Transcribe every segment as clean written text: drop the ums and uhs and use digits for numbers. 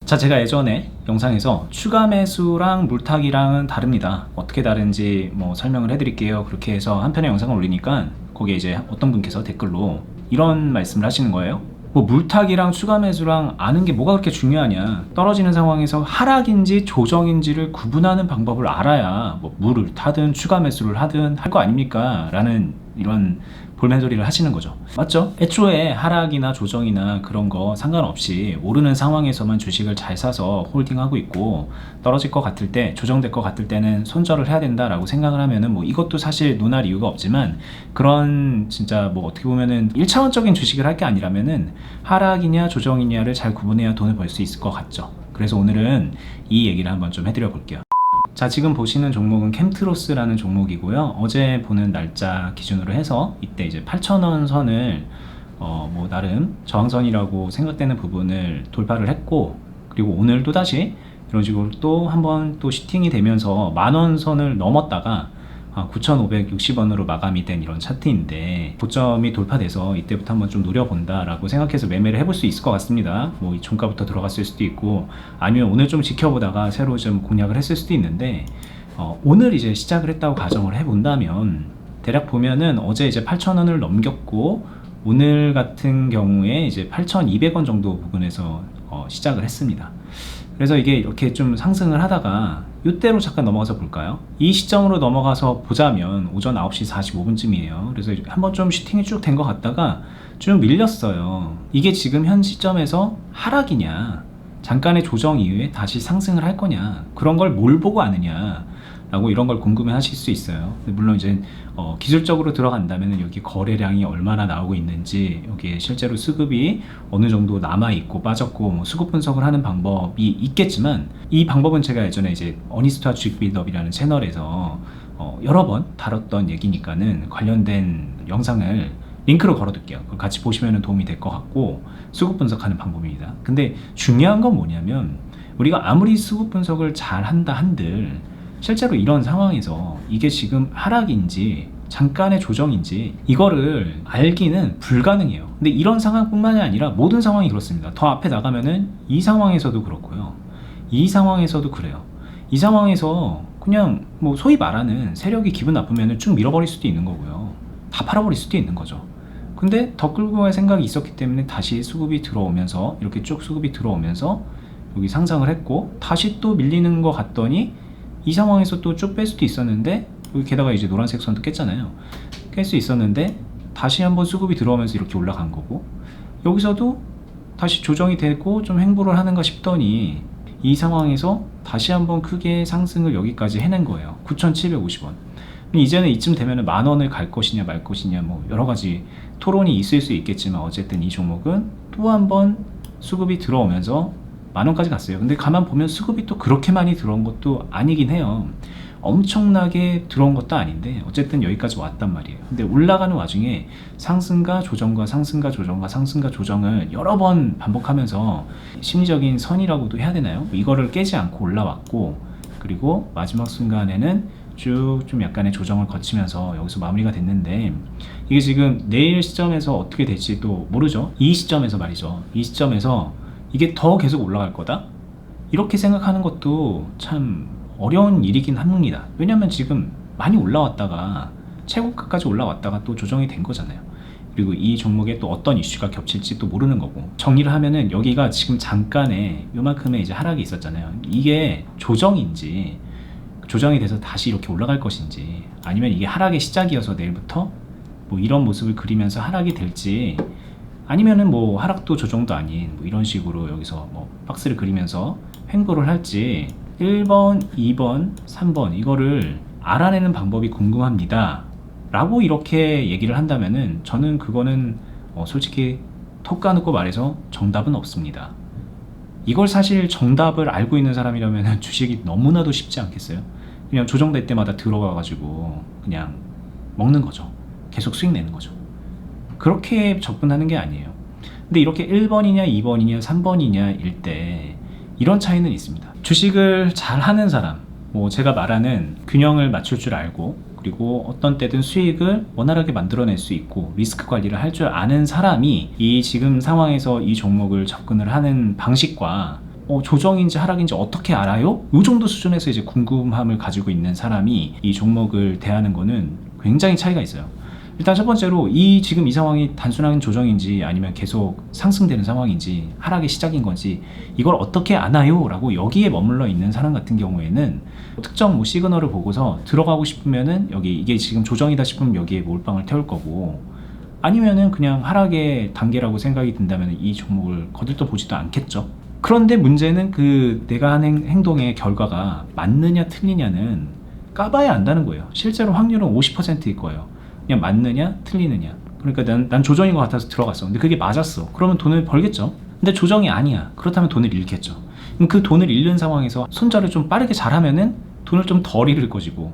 자, 제가 예전에 영상에서 추가 매수랑 물타기랑은 다릅니다. 어떻게 다른지 설명을 해드릴게요. 그렇게 해서 한 편의 영상을 올리니까 거기에 이제 어떤 분께서 댓글로 이런 말씀을 하시는 거예요. 물타기랑 추가 매수랑 아는 게 뭐가 그렇게 중요하냐, 떨어지는 상황에서 하락인지 조정인지를 구분하는 방법을 알아야 물을 타든 추가 매수를 하든 할 거 아닙니까? 라는 이런 볼멘소리를 하시는 거죠. 맞죠? 애초에 하락이나 조정이나 그런 거 상관없이 오르는 상황에서만 주식을 잘 사서 홀딩하고 있고, 떨어질 것 같을 때, 조정될 것 같을 때는 손절을 해야 된다라고 생각을 하면은 이것도 사실 논할 이유가 없지만, 그런 진짜 어떻게 보면은 1차원적인 주식을 할 게 아니라면은 하락이냐 조정이냐를 잘 구분해야 돈을 벌 수 있을 것 같죠. 그래서 오늘은 이 얘기를 한번 좀 해드려 볼게요. 자, 지금 보시는 종목은 캠트로스라는 종목이고요. 어제 보는 날짜 기준으로 해서 이때 이제 8,000원 선을 나름 저항선이라고 생각되는 부분을 돌파를 했고, 그리고 오늘 또 다시 이런 식으로 또 한번 또 슈팅이 되면서 만원 선을 넘었다가 9,560원으로 마감이 된 이런 차트인데, 고점이 돌파돼서 이때부터 한번 좀 노려본다 라고 생각해서 매매를 해볼 수 있을 것 같습니다. 이 종가부터 들어갔을 수도 있고, 아니면 오늘 좀 지켜보다가 새로 좀 공략을 했을 수도 있는데, 오늘 이제 시작을 했다고 가정을 해본다면, 대략 보면은 어제 이제 8,000원을 넘겼고, 오늘 같은 경우에 이제 8,200원 정도 부근에서 시작을 했습니다. 그래서 이게 이렇게 좀 상승을 하다가 이때로 잠깐 넘어가서 볼까요? 이 시점으로 넘어가서 보자면 오전 9시 45분쯤이에요. 그래서 한번 좀 슈팅이 쭉 된 것 같다가 좀 밀렸어요. 이게 지금 현 시점에서 하락이냐, 잠깐의 조정 이후에 다시 상승을 할 거냐, 그런 걸 뭘 보고 아느냐 라고, 이런 걸 궁금해 하실 수 있어요. 물론 이제 기술적으로 들어간다면 여기 거래량이 얼마나 나오고 있는지, 여기에 실제로 수급이 어느 정도 남아 있고 빠졌고 수급 분석을 하는 방법이 있겠지만, 이 방법은 제가 예전에 이제 어니스트와 주식 빌드업이라는 채널에서 여러 번 다뤘던 얘기니까는 관련된 영상을 링크로 걸어둘게요. 그걸 같이 보시면 도움이 될 것 같고, 수급 분석하는 방법입니다. 근데 중요한 건 뭐냐면, 우리가 아무리 수급 분석을 잘 한다 한들 실제로 이런 상황에서 이게 지금 하락인지 잠깐의 조정인지 이거를 알기는 불가능해요. 근데 이런 상황뿐만이 아니라 모든 상황이 그렇습니다. 더 앞에 나가면은 이 상황에서도 그렇고요, 이 상황에서도 그래요. 이 상황에서 그냥 소위 말하는 세력이 기분 나쁘면 쭉 밀어버릴 수도 있는 거고요, 다 팔아버릴 수도 있는 거죠. 근데 더 끌고 갈 생각이 있었기 때문에 다시 수급이 들어오면서, 이렇게 쭉 수급이 들어오면서 여기 상승을 했고, 다시 또 밀리는 것 같더니 이 상황에서 또 쭉 뺄 수도 있었는데, 여기 게다가 이제 노란색 선도 깼잖아요. 깰 수 있었는데 다시 한번 수급이 들어오면서 이렇게 올라간 거고, 여기서도 다시 조정이 되고 좀 횡보를 하는가 싶더니 이 상황에서 다시 한번 크게 상승을 여기까지 해낸 거예요. 9,750원. 이제는 이쯤 되면 만원을 갈 것이냐 말 것이냐 여러 가지 토론이 있을 수 있겠지만, 어쨌든 이 종목은 또 한번 수급이 들어오면서 만원까지 갔어요. 근데 가만 보면 수급이 또 그렇게 많이 들어온 것도 아니긴 해요. 엄청나게 들어온 것도 아닌데 어쨌든 여기까지 왔단 말이에요. 근데 올라가는 와중에 상승과 조정과 상승과 조정과 상승과 조정을 여러 번 반복하면서 심리적인 선이라고도 해야 되나요? 이거를 깨지 않고 올라왔고, 그리고 마지막 순간에는 쭉 좀 약간의 조정을 거치면서 여기서 마무리가 됐는데, 이게 지금 내일 시점에서 어떻게 될지 또 모르죠. 이 시점에서 말이죠. 이 시점에서 이게 더 계속 올라갈 거다? 이렇게 생각하는 것도 참 어려운 일이긴 합니다. 왜냐면 지금 많이 올라왔다가 최고가까지 올라왔다가 또 조정이 된 거잖아요. 그리고 이 종목에 또 어떤 이슈가 겹칠지 또 모르는 거고, 정리를 하면은 여기가 지금 잠깐의 요만큼의 이제 하락이 있었잖아요. 이게 조정인지, 조정이 돼서 다시 이렇게 올라갈 것인지, 아니면 이게 하락의 시작이어서 내일부터 이런 모습을 그리면서 하락이 될지, 아니면은 하락도 조정도 아닌 이런 식으로 여기서 박스를 그리면서 횡보를 할지, 1번, 2번, 3번 이거를 알아내는 방법이 궁금합니다 라고 이렇게 얘기를 한다면은, 저는 그거는 솔직히 톡 까놓고 말해서 정답은 없습니다. 이걸 사실 정답을 알고 있는 사람이라면 주식이 너무나도 쉽지 않겠어요? 그냥 조정될 때마다 들어가가지고 그냥 먹는 거죠. 계속 수익 내는 거죠. 그렇게 접근하는 게 아니에요. 근데 이렇게 1번이냐 2번이냐 3번이냐 일 때 이런 차이는 있습니다. 주식을 잘 하는 사람, 제가 말하는 균형을 맞출 줄 알고, 그리고 어떤 때든 수익을 원활하게 만들어낼 수 있고 리스크 관리를 할 줄 아는 사람이 이 지금 상황에서 이 종목을 접근을 하는 방식과 조정인지 하락인지 어떻게 알아요? 이 정도 수준에서 이제 궁금함을 가지고 있는 사람이 이 종목을 대하는 거는 굉장히 차이가 있어요. 일단 첫 번째로 지금 이 상황이 단순한 조정인지 아니면 계속 상승되는 상황인지 하락의 시작인 건지 이걸 어떻게 아나요? 라고 여기에 머물러 있는 사람 같은 경우에는 특정 시그널을 보고서 들어가고 싶으면은 이게 지금 조정이다 싶으면 여기에 몰빵을 태울 거고, 아니면은 그냥 하락의 단계라고 생각이 든다면 이 종목을 거들떠 보지도 않겠죠. 그런데 문제는 내가 하는 행동의 결과가 맞느냐 틀리냐는 까봐야 안다는 거예요. 실제로 확률은 50%일 거예요. 그냥 맞느냐 틀리느냐. 그러니까 난 조정인 것 같아서 들어갔어. 근데 그게 맞았어. 그러면 돈을 벌겠죠. 근데 조정이 아니야. 그렇다면 돈을 잃겠죠. 그럼 그 돈을 잃는 상황에서 손절을 좀 빠르게 잘하면은 돈을 좀 덜 잃을 것이고,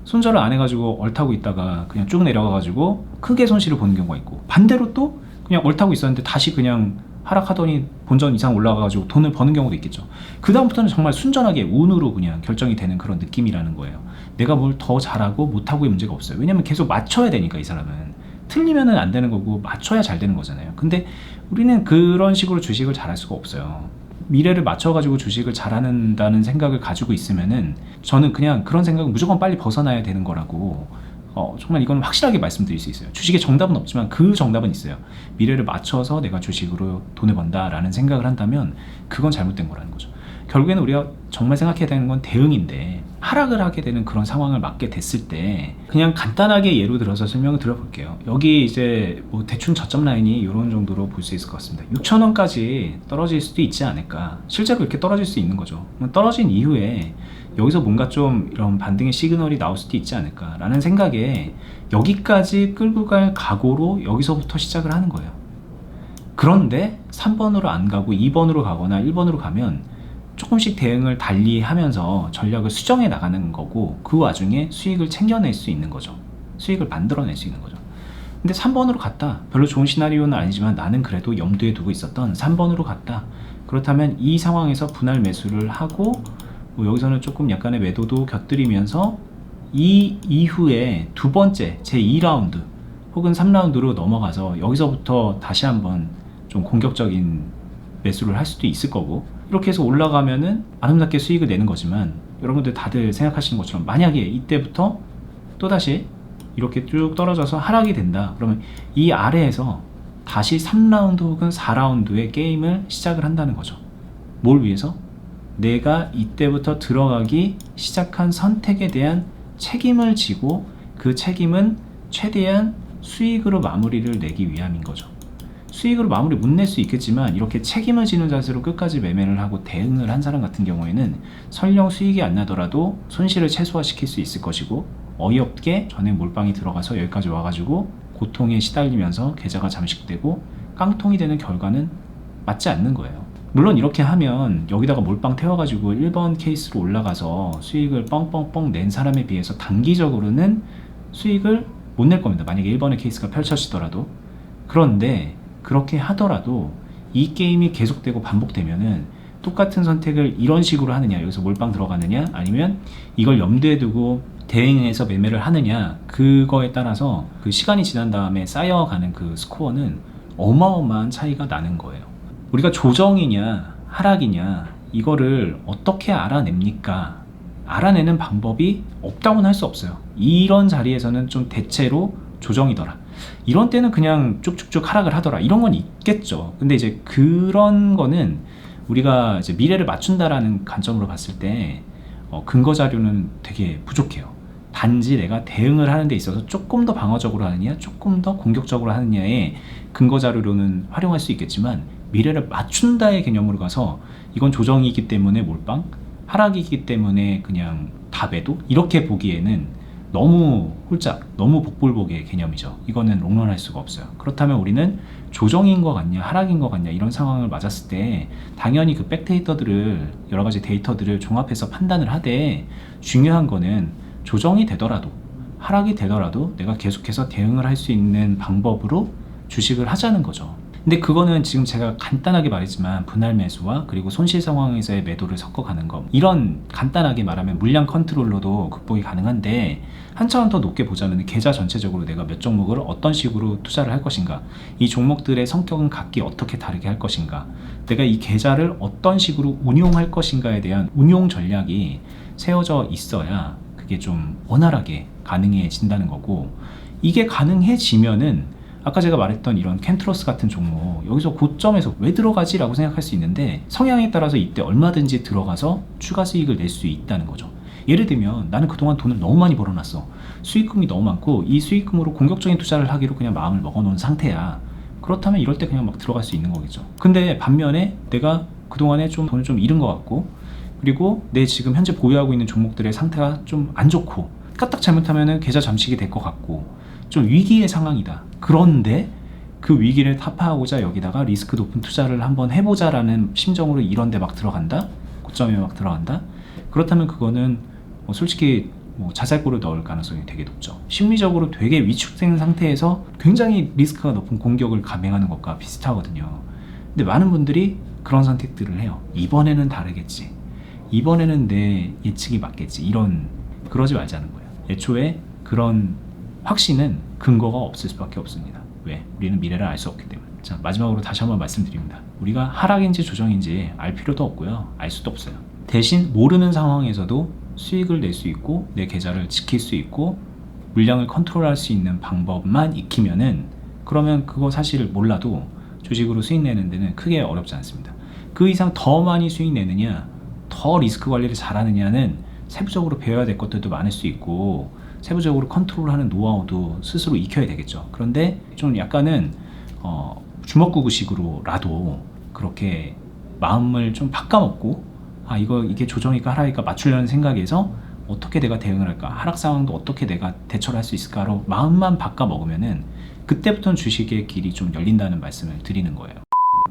손절을 안 해가지고 얼타고 있다가 그냥 쭉 내려가가지고 크게 손실을 보는 경우가 있고, 반대로 또 그냥 얼타고 있었는데 다시 그냥 하락하더니 본전 이상 올라가가지고 돈을 버는 경우도 있겠죠. 그 다음부터는 정말 순전하게 운으로 그냥 결정이 되는 그런 느낌이라는 거예요. 내가 뭘 더 잘하고 못하고의 문제가 없어요. 왜냐면 계속 맞춰야 되니까. 이 사람은 틀리면은 안 되는 거고 맞춰야 잘 되는 거잖아요. 근데 우리는 그런 식으로 주식을 잘할 수가 없어요. 미래를 맞춰가지고 주식을 잘한다는 생각을 가지고 있으면은 저는 그냥 그런 생각은 무조건 빨리 벗어나야 되는 거라고 정말 이건 확실하게 말씀드릴 수 있어요. 주식의 정답은 없지만 그 정답은 있어요. 미래를 맞춰서 내가 주식으로 돈을 번다라는 생각을 한다면 그건 잘못된 거라는 거죠. 결국에는 우리가 정말 생각해야 되는 건 대응인데, 하락을 하게 되는 그런 상황을 맞게 됐을 때 그냥 간단하게 예로 들어서 설명을 드려볼게요. 여기 이제 대충 저점 라인이 이런 정도로 볼 수 있을 것 같습니다. 6,000원까지 떨어질 수도 있지 않을까. 실제로 이렇게 떨어질 수 있는 거죠. 떨어진 이후에 여기서 뭔가 좀 이런 반등의 시그널이 나올 수도 있지 않을까 라는 생각에 여기까지 끌고 갈 각오로 여기서부터 시작을 하는 거예요. 그런데 3번으로 안 가고 2번으로 가거나 1번으로 가면 조금씩 대응을 달리 하면서 전략을 수정해 나가는 거고, 그 와중에 수익을 챙겨낼 수 있는 거죠. 수익을 만들어낼 수 있는 거죠. 근데 3번으로 갔다. 별로 좋은 시나리오는 아니지만 나는 그래도 염두에 두고 있었던 3번으로 갔다. 그렇다면 이 상황에서 분할 매수를 하고 여기서는 조금 약간의 매도도 곁들이면서 이 이후에 두 번째 제2라운드 혹은 3라운드로 넘어가서 여기서부터 다시 한번 좀 공격적인 매수를 할 수도 있을 거고, 이렇게 해서 올라가면은 아름답게 수익을 내는 거지만, 여러분들 다들 생각하시는 것처럼 만약에 이때부터 또다시 이렇게 쭉 떨어져서 하락이 된다, 그러면 이 아래에서 다시 3라운드 혹은 4라운드의 게임을 시작을 한다는 거죠. 뭘 위해서? 내가 이때부터 들어가기 시작한 선택에 대한 책임을 지고, 그 책임은 최대한 수익으로 마무리를 내기 위함인 거죠. 수익으로 마무리 못 낼 수 있겠지만 이렇게 책임을 지는 자세로 끝까지 매매를 하고 대응을 한 사람 같은 경우에는 설령 수익이 안 나더라도 손실을 최소화시킬 수 있을 것이고, 어이없게 전에 몰빵이 들어가서 여기까지 와가지고 고통에 시달리면서 계좌가 잠식되고 깡통이 되는 결과는 맞지 않는 거예요. 물론 이렇게 하면 여기다가 몰빵 태워가지고 1번 케이스로 올라가서 수익을 뻥뻥뻥 낸 사람에 비해서 단기적으로는 수익을 못 낼 겁니다. 만약에 1번의 케이스가 펼쳐지더라도. 그런데 그렇게 하더라도 이 게임이 계속되고 반복되면은 똑같은 선택을 이런 식으로 하느냐, 여기서 몰빵 들어가느냐, 아니면 이걸 염두에 두고 대응해서 매매를 하느냐, 그거에 따라서 그 시간이 지난 다음에 쌓여가는 그 스코어는 어마어마한 차이가 나는 거예요. 우리가 조정이냐 하락이냐 이거를 어떻게 알아냅니까? 알아내는 방법이 없다고는 할 수 없어요. 이런 자리에서는 좀 대체로 조정이더라, 이런 때는 그냥 쭉쭉쭉 하락을 하더라, 이런 건 있겠죠. 근데 이제 그런 거는 우리가 이제 미래를 맞춘다라는 관점으로 봤을 때 근거 자료는 되게 부족해요. 단지 내가 대응을 하는 데 있어서 조금 더 방어적으로 하느냐 조금 더 공격적으로 하느냐의 근거 자료로는 활용할 수 있겠지만, 미래를 맞춘다의 개념으로 가서 이건 조정이기 때문에 몰빵, 하락이기 때문에 그냥 다 매도, 이렇게 보기에는 너무 홀짝, 너무 복불복의 개념이죠. 이거는 롱런할 수가 없어요. 그렇다면 우리는 조정인 것 같냐 하락인 것 같냐 이런 상황을 맞았을 때 당연히 그 백데이터들을, 여러 가지 데이터들을 종합해서 판단을 하되, 중요한 거는 조정이 되더라도 하락이 되더라도 내가 계속해서 대응을 할 수 있는 방법으로 주식을 하자는 거죠. 근데 그거는 지금 제가 간단하게 말했지만 분할 매수와 그리고 손실 상황에서의 매도를 섞어가는 거, 이런 간단하게 말하면 물량 컨트롤로도 극복이 가능한데, 한 차원 더 높게 보자면 계좌 전체적으로 내가 몇 종목을 어떤 식으로 투자를 할 것인가, 이 종목들의 성격은 각기 어떻게 다르게 할 것인가, 내가 이 계좌를 어떤 식으로 운용할 것인가에 대한 운용 전략이 세워져 있어야 그게 좀 원활하게 가능해진다는 거고, 이게 가능해지면은 아까 제가 말했던 이런 캔트로스 같은 종목, 여기서 고점에서 왜 들어가지? 라고 생각할 수 있는데, 성향에 따라서 이때 얼마든지 들어가서 추가 수익을 낼 수 있다는 거죠. 예를 들면 나는 그동안 돈을 너무 많이 벌어놨어. 수익금이 너무 많고 이 수익금으로 공격적인 투자를 하기로 그냥 마음을 먹어놓은 상태야. 그렇다면 이럴 때 그냥 막 들어갈 수 있는 거겠죠. 근데 반면에 내가 그동안에 좀 돈을 좀 잃은 것 같고, 그리고 내 지금 현재 보유하고 있는 종목들의 상태가 좀 안 좋고, 까딱 잘못하면 계좌 잠식이 될 것 같고 좀 위기의 상황이다. 그런데 그 위기를 타파하고자 여기다가 리스크 높은 투자를 한번 해보자라는 심정으로 이런 데 막 들어간다? 고점에 막 들어간다? 그렇다면 그거는 솔직히 자살골을 넣을 가능성이 되게 높죠. 심리적으로 되게 위축된 상태에서 굉장히 리스크가 높은 공격을 감행하는 것과 비슷하거든요. 근데 많은 분들이 그런 선택들을 해요. 이번에는 다르겠지. 이번에는 내 예측이 맞겠지. 그러지 말자는 거예요. 애초에 그런 확신은 근거가 없을 수밖에 없습니다. 왜? 우리는 미래를 알 수 없기 때문에. 자, 마지막으로 다시 한번 말씀드립니다. 우리가 하락인지 조정인지 알 필요도 없고요, 알 수도 없어요. 대신 모르는 상황에서도 수익을 낼 수 있고 내 계좌를 지킬 수 있고 물량을 컨트롤할 수 있는 방법만 익히면은, 그러면 그거 사실 몰라도 주식으로 수익 내는 데는 크게 어렵지 않습니다. 그 이상 더 많이 수익 내느냐, 더 리스크 관리를 잘하느냐는 세부적으로 배워야 될 것들도 많을 수 있고, 세부적으로 컨트롤하는 노하우도 스스로 익혀야 되겠죠. 그런데 좀 약간은 주먹구구식으로라도 그렇게 마음을 좀 바꿔먹고, 이게 조정이니까 하락이니까 맞추려는 생각에서 어떻게 내가 대응을 할까, 하락 상황도 어떻게 내가 대처를 할 수 있을까로 마음만 바꿔먹으면은 그때부터는 주식의 길이 좀 열린다는 말씀을 드리는 거예요.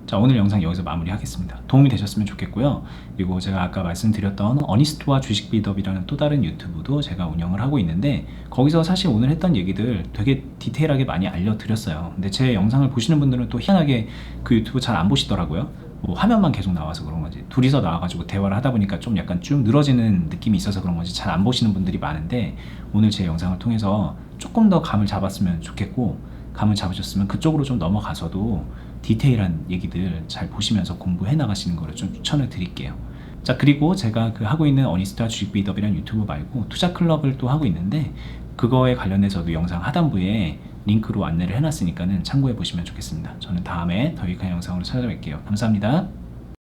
자, 오늘 영상 여기서 마무리하겠습니다. 도움이 되셨으면 좋겠고요. 그리고 제가 아까 말씀드렸던 어니스트와 주식 비더비라는 또 다른 유튜브도 제가 운영을 하고 있는데, 거기서 사실 오늘 했던 얘기들 되게 디테일하게 많이 알려드렸어요. 근데 제 영상을 보시는 분들은 또 희한하게 그 유튜브 잘 안 보시더라고요. 화면만 계속 나와서 그런 건지, 둘이서 나와가지고 대화를 하다 보니까 좀 약간 쭉 늘어지는 느낌이 있어서 그런 건지 잘 안 보시는 분들이 많은데, 오늘 제 영상을 통해서 조금 더 감을 잡았으면 좋겠고, 감을 잡으셨으면 그쪽으로 좀 넘어가서도 디테일한 얘기들 잘 보시면서 공부해 나가시는 거를 좀 추천을 드릴게요. 자, 그리고 제가 하고 있는 어니스트와 주식 비더비라는 유튜브 말고 투자 클럽을 또 하고 있는데, 그거에 관련해서도 영상 하단부에 링크로 안내를 해놨으니까는 참고해 보시면 좋겠습니다. 저는 다음에 더 유익한 영상으로 찾아뵐게요. 감사합니다.